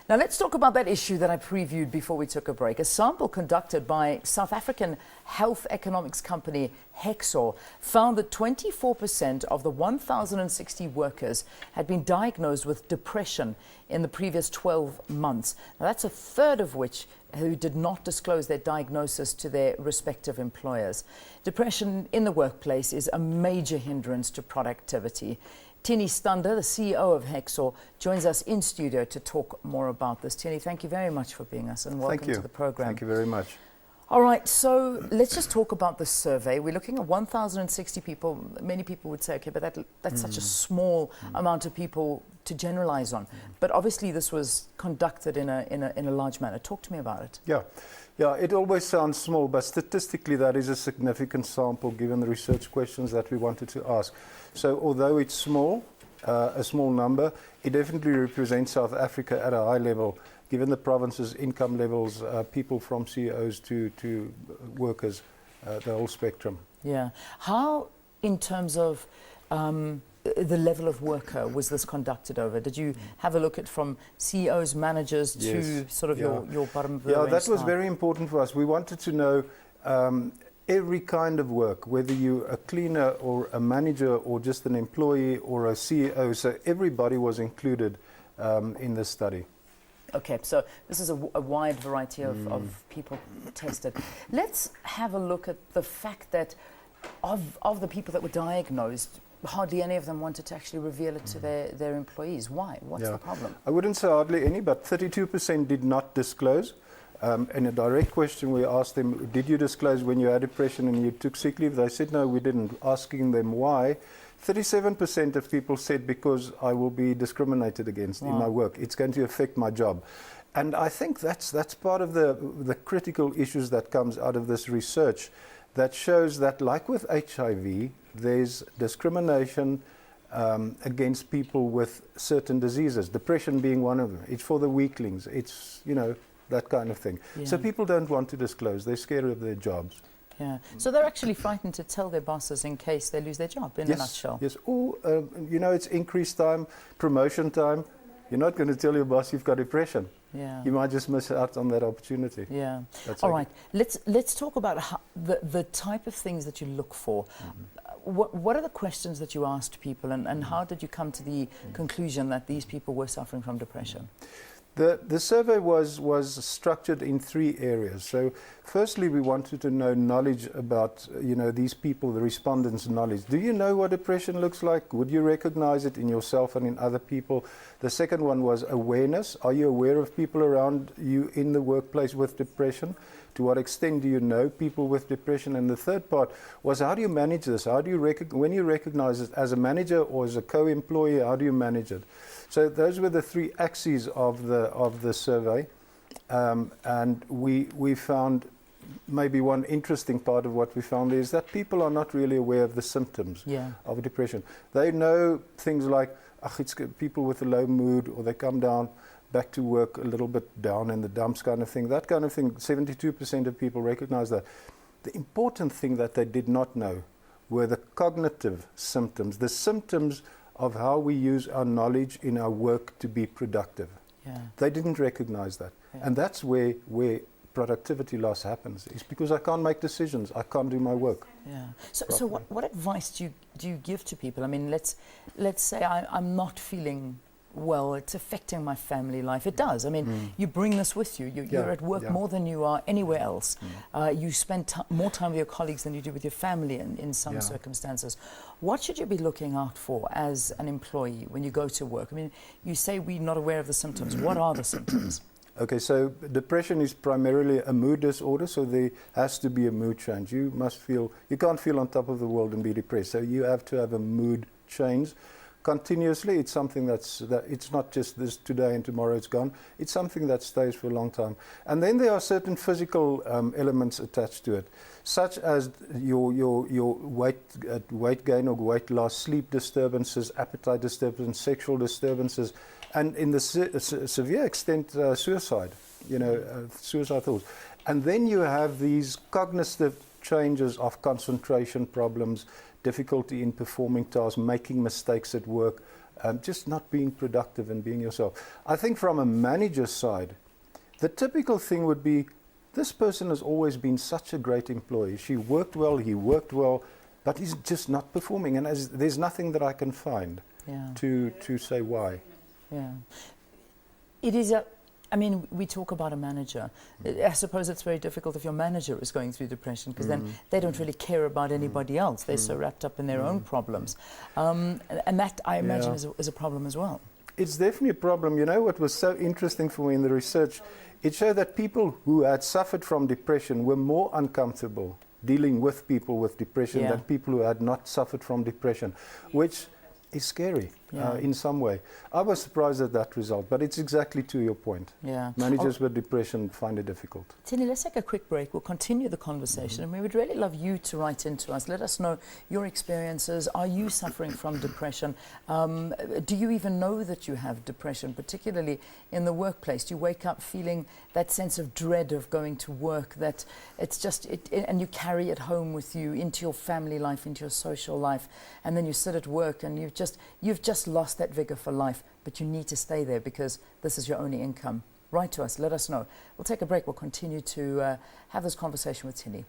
Now let's talk about that issue that I previewed before we took a break. A sample conducted by South African health economics company Hexor found that 24% of the 1,060 workers had been diagnosed with depression in the previous 12 months. Now that's a third of which who did not disclose their diagnosis to their respective employers. Depression in the workplace is a major hindrance to productivity. Tiene Stander, the CEO of Hexor, joins us in studio to talk more about this. Tiene, thank you very much for being us and welcome to the program. Thank you very much. All right, so let's just talk about this survey. We're looking at 1,060 people. Many people would say, okay, but that's such a small amount of people to generalize on. But obviously this was conducted in a large manner. Talk to me about it. Yeah, it always sounds small, but statistically that is a significant sample given the research questions that we wanted to ask. So although it's small, a small number, it definitely represents South Africa at a high level, given the province's income levels, people from CEOs to workers, the whole spectrum. Yeah. How, in terms of the level of worker, was this conducted over? Did you have a look at from CEOs, managers to sort of your bottom of the range? Yeah, that was very important for us. We wanted to know every kind of work, whether you're a cleaner or a manager or just an employee or a CEO. So everybody was included in this study. Okay, so this is a wide variety of people tested. Let's have a look at the fact that of the people that were diagnosed, hardly any of them wanted to actually reveal it to their employees. Why? What's the problem? I wouldn't say hardly any, but 32% did not disclose. In a direct question, we asked them, did you disclose when you had depression and you took sick leave? They said, no, we didn't. Asking them why, 37% of people said, because I will be discriminated against in my work. It's going to affect my job. And I think that's part of the critical issues that comes out of this research that shows that, like with HIV, there's discrimination against people with certain diseases, depression being one of them. It's for the weaklings. It's, that kind of thing. Yeah. So people don't want to disclose. They're scared of their jobs. Yeah. So they're actually frightened to tell their bosses in case they lose their job, in a nutshell. Yes. Or, it's increased time, promotion time. You're not going to tell your boss you've got depression. Yeah. You might just miss out on that opportunity. Yeah. All right. Let's talk about the type of things that you look for. What are the questions that you asked people, and how did you come to the conclusion that these people were suffering from depression? The survey was structured in 3 areas. So firstly, we wanted to know knowledge about, these people, the respondents' knowledge. Do you know what depression looks like? Would you recognize it in yourself and in other people? The second one was awareness. Are you aware of people around you in the workplace with depression? To what extent do you know people with depression? And the third part was, how do you manage this? How do you when you recognize it as a manager or as a co-employee, how do you manage it? So those were the 3 axes of the survey, and we found maybe one interesting part of what we found is that people are not really aware of the symptoms of depression. They know things like it's people with a low mood, or they come down back to work a little bit down in the dumps kind of thing. That kind of thing, 72% of people recognize that. The important thing that they did not know were the cognitive symptoms, the symptoms of how we use our knowledge in our work to be productive. Yeah. They didn't recognize that. Yeah. And that's where productivity loss happens. It's because I can't make decisions. I can't do my work. Yeah. So what advice do you give to people? I mean, let's say I'm not feeling well, it's affecting my family life. It does. I mean, you bring this with you. You're at work more than you are anywhere else. You spend more time with your colleagues than you do with your family in some circumstances. What should you be looking out for as an employee when you go to work? I mean, you say we're not aware of the symptoms. What are the symptoms? Okay, so depression is primarily a mood disorder, so there has to be a mood change. You can't feel on top of the world and be depressed, so you have to have a mood change. Continuously, it's something it's not just this today and tomorrow it's gone. It's something that stays for a long time. And then there are certain physical elements attached to it, such as your weight gain or weight loss, sleep disturbances, appetite disturbance, sexual disturbances, and in the severe extent, suicide. Suicide thoughts. And then you have these cognitive changes of concentration problems, difficulty in performing tasks, making mistakes at work, just not being productive and being yourself. I think from a manager's side, the typical thing would be, this person has always been such a great employee. She worked well, he worked well, but he's just not performing. And there's nothing that I can find to say why. Yeah. It is I mean, we talk about a manager. I suppose it's very difficult if your manager is going through depression, because then they don't really care about anybody else. They're so wrapped up in their own problems. And that, I imagine, is a problem as well. It's definitely a problem. You know, what was so interesting for me in the research, it showed that people who had suffered from depression were more uncomfortable dealing with people with depression than people who had not suffered from depression, which is scary in some way. I was surprised at that result, but it's exactly to your point. Yeah. Managers with depression find it difficult. Tiene, let's take a quick break. We'll continue the conversation, and we would really love you to write into us. Let us know your experiences. Are you suffering from depression? Do you even know that you have depression, particularly in the workplace? Do you wake up feeling that sense of dread of going to work, that it's just, and you carry it home with you into your family life, into your social life, and then you sit at work and you've just lost that vigor for life, but you need to stay there because this is your only income? Write to us, let us know. We'll take a break. We'll continue to have this conversation with Tiene.